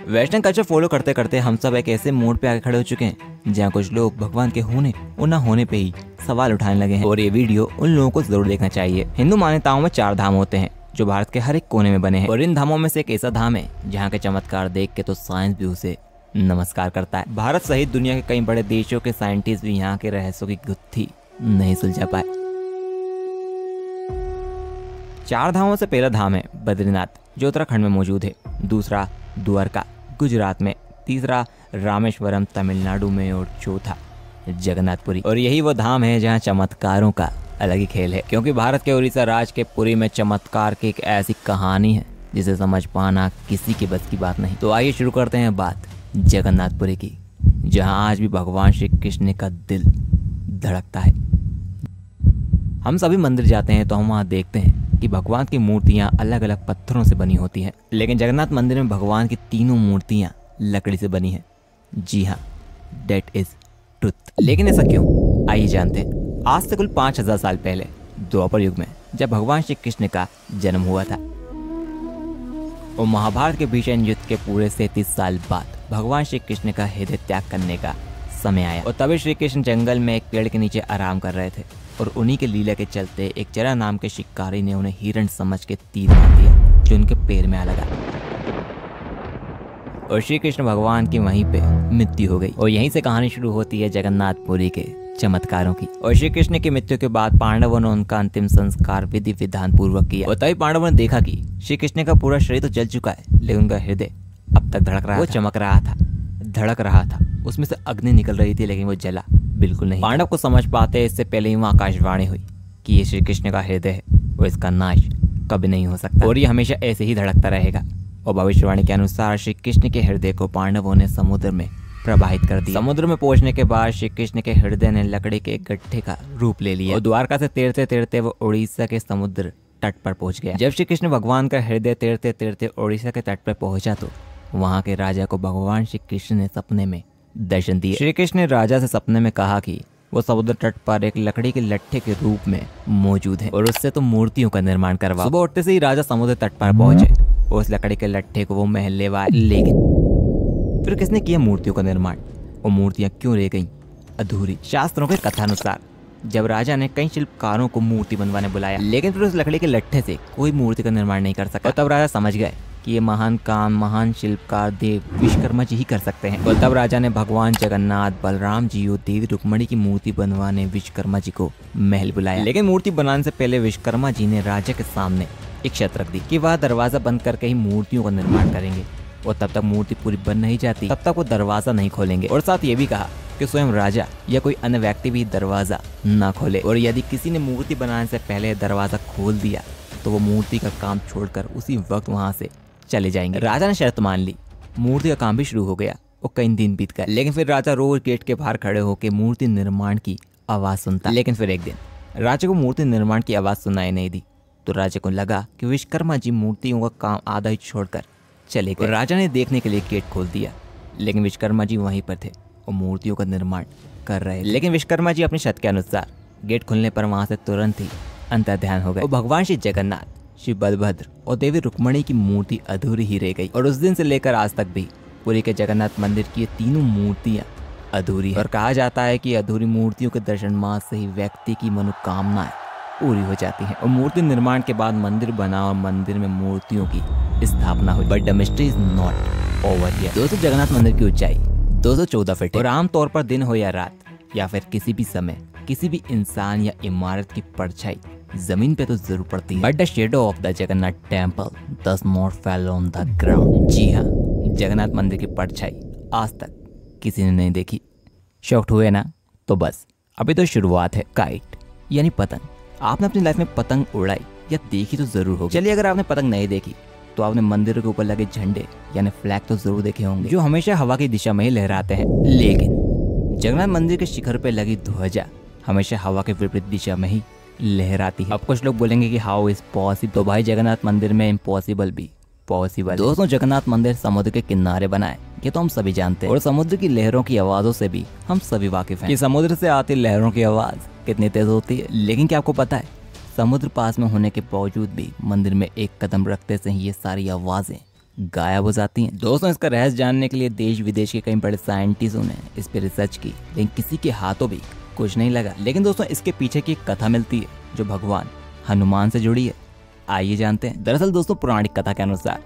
Western culture follow करते करते हम सब एक ऐसे मोड़ पे आके खड़े हो चुके हैं जहाँ कुछ लोग भगवान के होने और न होने पे ही सवाल उठाने लगे हैं, और ये वीडियो उन लोगों को जरूर देखना चाहिए। हिंदू मान्यताओं में 4 धाम होते हैं जो भारत के हर एक कोने में बने हैं, और इन धामों में से एक ऐसा धाम है जहाँ के चमत्कार देख के तो साइंस भी उसे नमस्कार करता है। भारत सहित दुनिया के कई बड़े देशों के साइंटिस्ट भी यहाँ के रहस्यों की गुत्थी नहीं सुलझा पाए। 4 धामों से पहला धाम है बद्रीनाथ जो उत्तराखंड में मौजूद है, दूसरा द्वारका गुजरात में, तीसरा रामेश्वरम तमिलनाडु में, और चौथा जगन्नाथपुरी। और यही वो धाम है जहाँ चमत्कारों का अलग ही खेल है, क्योंकि भारत के उड़ीसा राज्य के पुरी में चमत्कार की एक ऐसी कहानी है जिसे समझ पाना किसी के बस की बात नहीं। तो आइए शुरू करते हैं बात जगन्नाथपुरी की, जहाँ आज भी भगवान श्री कृष्ण का दिल धड़कता है। हम सभी मंदिर जाते हैं तो हम वहाँ देखते हैं कि भगवान की मूर्तियाँ अलग अलग पत्थरों से बनी होती हैं, लेकिन जगन्नाथ मंदिर में भगवान की तीनों मूर्तियाँ लकड़ी से बनी हैं। जी हाँ, डेट इज ट्रुथ। लेकिन ऐसा क्यों, आइए जानते हैं। आज से कुल 5000 साल पहले द्वापर युग में जब भगवान श्री कृष्ण का जन्म हुआ था, और महाभारत के भीषण युद्ध के पूरे 37 साल बाद भगवान श्री कृष्ण का हृदय त्याग करने का समय आया, और तभी श्री कृष्ण जंगल में एक पेड़ के नीचे आराम कर रहे थे, और उन्हीं के लीला के चलते एक चरा नाम के शिकारी ने उन्हें हिरण समझ के तीर मार दिया जो उनके पैर में आ लगा, और श्री कृष्ण भगवान की वहीं पे मृत्यु हो गई। और यहीं से कहानी शुरू होती है जगन्नाथपुरी के चमत्कारों की। और श्री कृष्ण की मृत्यु के बाद पांडवों ने उनका अंतिम संस्कार विधि विधान पूर्वक किया, और तभी पांडवों ने देखा कि श्री कृष्ण का पूरा शरीर तो जल चुका है, लेकिन उनका हृदय अब तक धड़क रहा, वो चमक रहा था, धड़क रहा था, उसमें से अग्नि निकल रही थी, लेकिन वो जला बिल्कुल नहीं। पांडव को समझ पाते इससे पहले ही वहाँ आकाशवाणी हुई कि ये श्री कृष्ण का हृदय है और इसका नाश कभी नहीं हो सकता, और ये हमेशा ऐसे ही धड़कता रहेगा। और भविष्यवाणी के अनुसार श्री कृष्ण के हृदय को पांडवों ने समुद्र में प्रवाहित कर दिया। समुद्र में पहुंचने के बाद श्री कृष्ण के हृदय ने लकड़ी के एक गड्ढे का रूप ले लिया, और द्वारका से तैरते तैरते वो उड़ीसा के समुद्र तट पर पहुंच गया। जब श्री कृष्ण भगवान का हृदय तैरते तैरते उड़ीसा के तट पर पहुंचा तो वहाँ के राजा को भगवान श्री कृष्ण ने सपने में दर्शन दिए। श्री कृष्ण ने राजा से सपने में कहा कि वो समुद्र तट पर एक लकड़ी के लट्ठे के रूप में मौजूद है, और उससे तो मूर्तियों का निर्माण करवा। सुबह उठते से ही राजा समुद्र तट पर पहुंचे और उस लकड़ी के लट्ठे को वो महल ले आए, लेकिन फिर किसने किया मूर्तियों का निर्माण, और मूर्तियां क्यों रह गईं अधूरी? शास्त्रों के कथानुसार जब राजा ने कई शिल्पकारों को मूर्ति बनवाने बुलाया, लेकिन फिर उस लकड़ी के लट्ठे से कोई मूर्ति का निर्माण नहीं कर सका, और तब राजा समझ गए कि ये महान काम महान शिल्पकार देव विश्वकर्मा जी ही कर सकते हैं। और तब राजा ने भगवान जगन्नाथ, बलराम जी और देवी रुक्मणी की मूर्ति बनवाने विश्वकर्मा जी को महल बुलाया। लेकिन मूर्ति बनाने से पहले विश्वकर्मा जी ने राजा के सामने एक शर्त रख दी कि वह दरवाजा बंद करके ही मूर्तियों का निर्माण करेंगे, और तब तक मूर्ति पूरी बन नहीं जाती तब तक वो दरवाजा नहीं खोलेंगे। और साथ ये भी कहा कि स्वयं राजा या कोई अन्य व्यक्ति भी दरवाजा ना खोले, और यदि किसी ने मूर्ति बनाने से पहले दरवाजा खोल दिया तो वो मूर्ति का काम छोड़कर उसी वक्त वहाँ से चले जाएंगे। राजा ने शर्त मान ली, मूर्ति का काम भी शुरू हो गया, और कई दिन बीत गए। लेकिन फिर राजा रोज गेट के बाहर खड़े होकर मूर्ति निर्माण की आवाज सुनता। लेकिन फिर एक दिन राजा को मूर्ति निर्माण की आवाज सुनाई नहीं दी, तो राजा को लगा कि विश्वकर्मा जी मूर्तियों का काम आधा ही छोड़कर चले गए। राजा ने देखने के लिए गेट खोल दिया, लेकिन विश्वकर्मा जी वहीं पर थे और मूर्तियों का निर्माण कर रहे थे। लेकिन विश्वकर्मा जी अपनी शर्त के अनुसार गेट खुलने पर वहां से तुरंत ही अंतर्ध्यान हो गए, और भगवान श्री जगन्नाथ, श्री बलभद्र और देवी रुक्मणी की मूर्ति अधूरी ही रह गई। और उस दिन से लेकर आज तक भी पुरी के जगन्नाथ मंदिर की ये तीनों मूर्तियां अधूरी है, और कहा जाता है कि अधूरी मूर्तियों के दर्शन मात्र से ही व्यक्ति की मनोकामनाएं पूरी हो जाती हैं। और मूर्ति निर्माण के बाद मंदिर बना और मंदिर में मूर्तियों की स्थापना हुई। But the mystery is not over here. दोस्तों, जगन्नाथ मंदिर की ऊंचाई 214 फीट है, और आमतौर पर दिन हो या रात या फिर किसी भी समय किसी भी इंसान या इमारत की परछाई जमीन पे तो जरूर पड़ती है, but the shadow of the Jagannath temple does not fall on the ground. जी हाँ, जगन्नाथ मंदिर की परछाई आज तक किसी ने नहीं देखी। शॉक्ड हुए ना? तो बस अभी तो शुरुआत है। काइट यानी पतंग। आपने अपनी लाइफ में पतंग उड़ाई या देखी तो जरूर होगी। चलिए, अगर आपने पतंग नहीं देखी तो आपने मंदिरों के ऊपर लगे झंडे यानी फ्लैग तो जरूर देखे होंगे, जो हमेशा हवा की दिशा में ही लहराते हैं। लेकिन जगन्नाथ मंदिर के शिखर पे लगी ध्वजा हमेशा हवा के विपरीत दिशा में ही लहराती है। अब कुछ लोग बोलेंगे कि हाउ इज पॉसिबल, तो भाई जगन्नाथ मंदिर में इम्पॉसिबल भी पॉसिबल। दोस्तों, जगन्नाथ मंदिर समुद्र के किनारे बना है, ये तो हम सभी जानते हैं, और समुद्र की लहरों की आवाजों से भी हम सभी वाकिफ हैं कि समुद्र से आती लहरों की आवाज कितनी तेज होती है। लेकिन क्या आपको पता है, समुद्र पास में होने के बावजूद भी मंदिर में एक कदम रखते से ही ये सारी आवाजें गायब हो जाती हैं। दोस्तों, इसका रहस्य जानने के लिए देश विदेश के कई बड़े साइंटिस्टों ने इस पर रिसर्च की, लेकिन किसी के हाथों भी कुछ नहीं लगा। लेकिन दोस्तों, इसके पीछे की एक कथा मिलती है जो भगवान हनुमान से जुड़ी है। आइए जानते हैं। दरअसल दोस्तों, पौराणिक कथा के अनुसार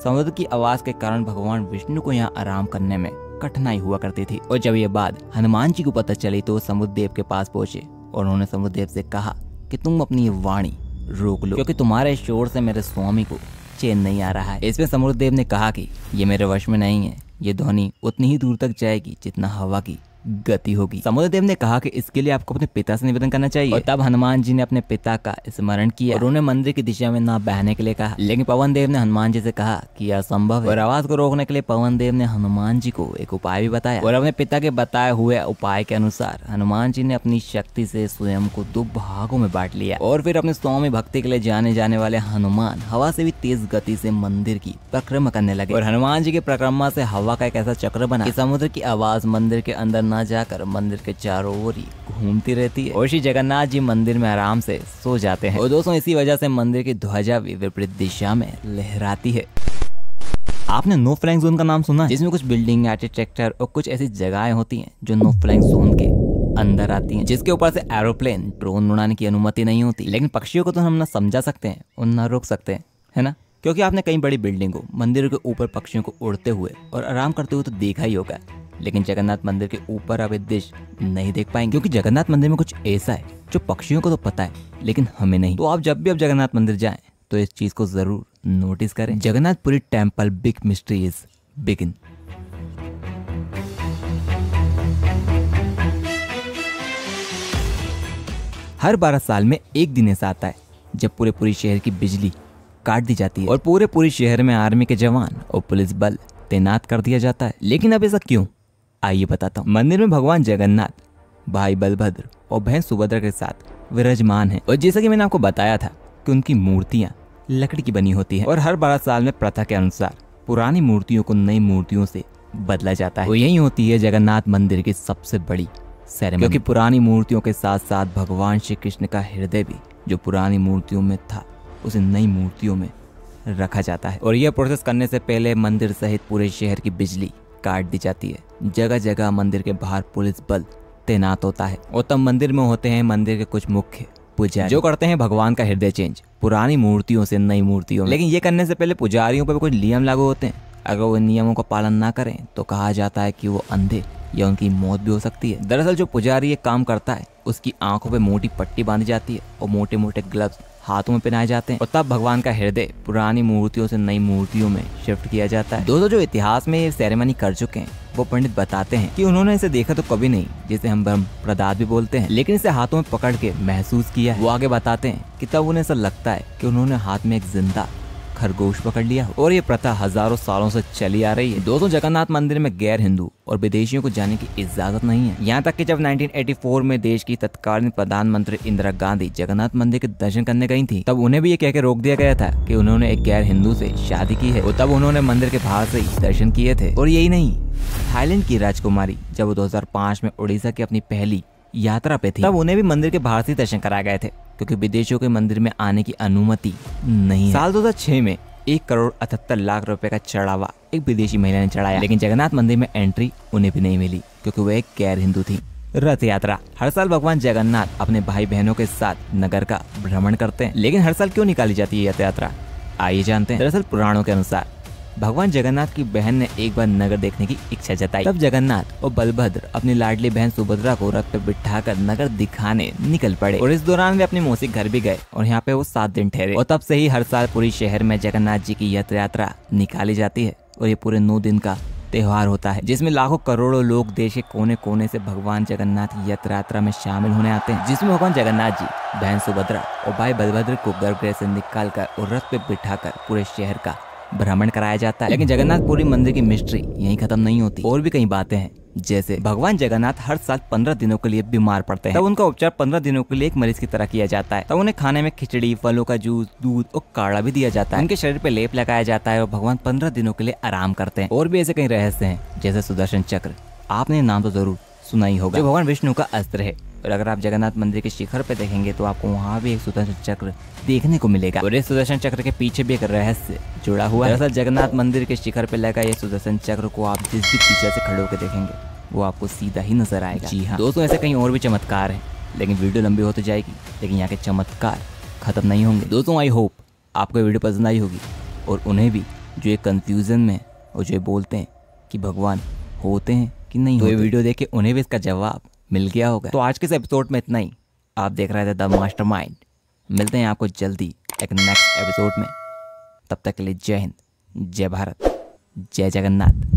समुद्र की आवाज के कारण भगवान विष्णु को यहाँ आराम करने में कठिनाई हुआ करती थी, और जब ये बात हनुमान जी को पता चली तो वो समुद्रदेव के पास पहुंचे और उन्होंने समुद्रदेव से कहा कि तुम अपनी ये वाणी रोक लो, क्योंकि तुम्हारे शोर से मेरे स्वामी को चैन नहीं आ रहा है। इसमें समुद्रदेव ने कहा कि ये मेरे वश में नहीं है, ये ध्वनि उतनी ही दूर तक जाएगी जितना हवा की गति होगी। समुद्रदेव ने कहा कि इसके लिए आपको अपने पिता से निवेदन करना चाहिए, और तब हनुमान जी ने अपने पिता का स्मरण किया और उन्हें मंदिर की दिशा में ना बहने के लिए कहा। लेकिन पवन देव ने हनुमान जी से कहा कि यह असंभव है, और आवाज को रोकने के लिए पवन देव ने हनुमान जी को एक उपाय भी बताया, और अपने पिता के बताए हुए उपाय के अनुसार हनुमान जी ने अपनी शक्ति से स्वयं को 2 भागों में बांट लिया, और फिर अपने स्वामी भक्ति के लिए जाने जाने वाले हनुमान हवा से भी तेज गति से मंदिर की परिक्रमा करने लगे। और हनुमान जी की परिक्रमा से हवा का एक ऐसा चक्र बना कि समुद्र की आवाज मंदिर के अंदर न जाकर मंदिर के चारों ओर ही घूमती रहती है, और श्री जगन्नाथ जी मंदिर में आराम से सो जाते हैं। और दोस्तों, इसी वजह से मंदिर की ध्वजा भी विपरीत दिशा में लहराती है। आपने नो फ्लाइंग जोन का नाम सुना है, जिसमें कुछ बिल्डिंग, आर्किटेक्चर और कुछ ऐसी जगहें होती हैं जो नो फ्लाइंग जोन के अंदर आती हैं, जिसके ऊपर से एरोप्लेन, ड्रोन उड़ाने की अनुमति नहीं होती। लेकिन पक्षियों को तो हम ना समझा सकते हैं और ना रोक सकते हैं, है ना? क्योंकि आपने कई बड़ी बिल्डिंगों, मंदिरों के ऊपर पक्षियों को उड़ते हुए और आराम करते हुए तो देखा ही होगा, लेकिन जगन्नाथ मंदिर के ऊपर आप ये दृश्य नहीं देख पाएंगे, क्योंकि जगन्नाथ मंदिर में कुछ ऐसा है जो पक्षियों को तो पता है लेकिन हमें नहीं। तो आप जब भी जगन्नाथ मंदिर जाएं तो इस चीज को जरूर नोटिस करें। Jagannath Puri temple big mystery is begin. हर 12 साल में एक दिन ऐसा आता है जब पूरे शहर की बिजली काट दी जाती है और पूरे शहर में आर्मी के जवान और पुलिस बल तैनात कर दिया जाता है। लेकिन अब ऐसा क्यों, आइए बताता हूँ। मंदिर में भगवान जगन्नाथ, भाई बलभद्र और बहन सुभद्रा के साथ विराजमान हैं, और जैसा कि मैंने आपको बताया था कि उनकी मूर्तियां लकड़ी की बनी होती हैं, और हर 12 साल में प्रथा के अनुसार पुरानी मूर्तियों को नई मूर्तियों से बदला जाता है। और यही होती है जगन्नाथ मंदिर की सबसे बड़ी सेरेमनी, क्योंकि पुरानी मूर्तियों के साथ साथ भगवान श्री कृष्ण का हृदय भी जो पुरानी मूर्तियों में था उसे नई मूर्तियों में रखा जाता है। और यह प्रोसेस करने से पहले मंदिर सहित पूरे शहर की बिजली काट दी जाती है। जगह जगह मंदिर के बाहर पुलिस बल तैनात होता है, और तब मंदिर में होते हैं मंदिर के कुछ मुख्य पुजारी जो करते हैं भगवान का हृदय चेंज पुरानी मूर्तियों से नई मूर्तियों में। लेकिन ये करने से पहले पुजारियों पर कुछ नियम लागू होते हैं। अगर वो नियमों का पालन ना करें तो कहा जाता है कि वो अंधे या उनकी मौत भी हो सकती है। दरअसल जो पुजारी ये काम करता है उसकी आंखों पे मोटी पट्टी बांधी जाती है और मोटे मोटे ग्लव्स हाथों में पहनाए जाते हैं, और तब भगवान का हृदय पुरानी मूर्तियों से नई मूर्तियों में शिफ्ट किया जाता है। दोस्तों, जो इतिहास में ये सेरेमनी कर चुके हैं वो पंडित बताते हैं कि उन्होंने इसे देखा तो कभी नहीं, जिसे हम ब्रह्म प्रदाद भी बोलते हैं, लेकिन इसे हाथों में पकड़ के महसूस किया है। वो आगे बताते हैं कि तब उन्हें ऐसा लगता है कि उन्होंने हाथ में एक जिंदा खरगोश पकड़ लिया, और ये प्रथा हजारों सालों से चली आ रही है। दोस्तों, जगन्नाथ मंदिर में गैर हिंदू और विदेशियों को जाने की इजाजत नहीं है। यहाँ तक कि जब 1984 में देश की तत्कालीन प्रधानमंत्री इंदिरा गांधी जगन्नाथ मंदिर के दर्शन करने गई थी, तब उन्हें भी ये कह के रोक दिया गया था कि उन्होंने एक गैर हिंदू से शादी की है, और तब उन्होंने मंदिर के बाहर से ही दर्शन किए थे। और यही नहीं, थाईलैंड की राजकुमारी जब 2005 में उड़ीसा की अपनी पहली यात्रा पे थी, तब उन्हें भी मंदिर के बाहर से दर्शन कराए गए थे, क्योंकि विदेशियों के मंदिर में आने की अनुमति नहीं है। साल 2006 में 1,78,00,000 रुपए का चढ़ावा एक विदेशी महिला ने चढ़ाया, लेकिन जगन्नाथ मंदिर में एंट्री उन्हें भी नहीं मिली क्योंकि वह एक गैर हिंदू थी। रथ यात्रा। हर साल भगवान जगन्नाथ अपने भाई बहनों के साथ नगर का भ्रमण करते हैं, लेकिन हर साल क्यों निकाली जाती है रथ यात्रा, आइए जानते हैं। दरअसल पुराणों के अनुसार भगवान जगन्नाथ की बहन ने एक बार नगर देखने की इच्छा जताई, तब जगन्नाथ और बलभद्र अपनी लाडली बहन सुभद्रा को रथ पे बिठाकर नगर दिखाने निकल पड़े, और इस दौरान वे अपने मौसी घर भी गए और यहाँ पे वो 7 दिन ठहरे। और तब से ही हर साल पूरी शहर में जगन्नाथ जी की रथ यात्रा निकाली जाती है, और ये पूरे 9 दिन का त्योहार होता है, जिसमें लाखों करोड़ों लोग देश के कोने कोने से भगवान जगन्नाथ रथ यात्रा में शामिल होने आते हैं, जिसमें भगवान जगन्नाथ जी, बहन सुभद्रा और भाई बलभद्र को गर्भगृह से निकालकर और रथ पे बिठाकर पूरे शहर का भ्रमण कराया जाता है। लेकिन जगन्नाथपुरी मंदिर की मिस्ट्री यहीं खत्म नहीं होती, और भी कई बातें हैं, जैसे भगवान जगन्नाथ हर साल 15 दिनों के लिए बीमार पड़ते हैं, तब उनका उपचार 15 दिनों के लिए एक मरीज की तरह किया जाता है। तब उन्हें खाने में खिचड़ी, फलों का जूस, दूध और काढ़ा भी दिया जाता है। उनके शरीर पे लेप लगाया जाता है और भगवान 15 दिनों के लिए आराम करते हैं। और भी ऐसे कई रहस्य हैं, जैसे सुदर्शन चक्र, आपने नाम तो जरूर सुना ही होगा, जो भगवान विष्णु का अस्त्र है, और अगर आप जगन्नाथ मंदिर के शिखर पे देखेंगे तो आपको वहाँ भी एक सुदर्शन चक्र देखने को मिलेगा। और इस सुदर्शन चक्र के पीछे भी एक रहस्य जुड़ा हुआ है। दरअसल जगन्नाथ मंदिर के शिखर पे लगा ये सुदर्शन चक्र को आप जिस भी दिशा से खड़े होकर देखेंगे वो आपको सीधा ही नजर आएगा। जी हाँ दोस्तों, ऐसे कहीं और भी चमत्कार है, लेकिन वीडियो लंबी होती जाएगी, लेकिन यहाँ के चमत्कार खत्म नहीं होंगे। दोस्तों आई होप आपको वीडियो पसंद आई होगी, और उन्हें भी जो एक कंफ्यूजन में और जो बोलते हैं कि भगवान होते हैं कि नहीं, तो ये वीडियो देख के उन्हें भी इसका जवाब मिल गया होगा। तो आज के इस एपिसोड में इतना ही। आप देख रहे थे द मास्टरमाइंड। मिलते हैं आपको जल्दी एक नेक्स्ट एपिसोड में। तब तक के लिए जय हिंद, जय भारत, जय जगन्नाथ।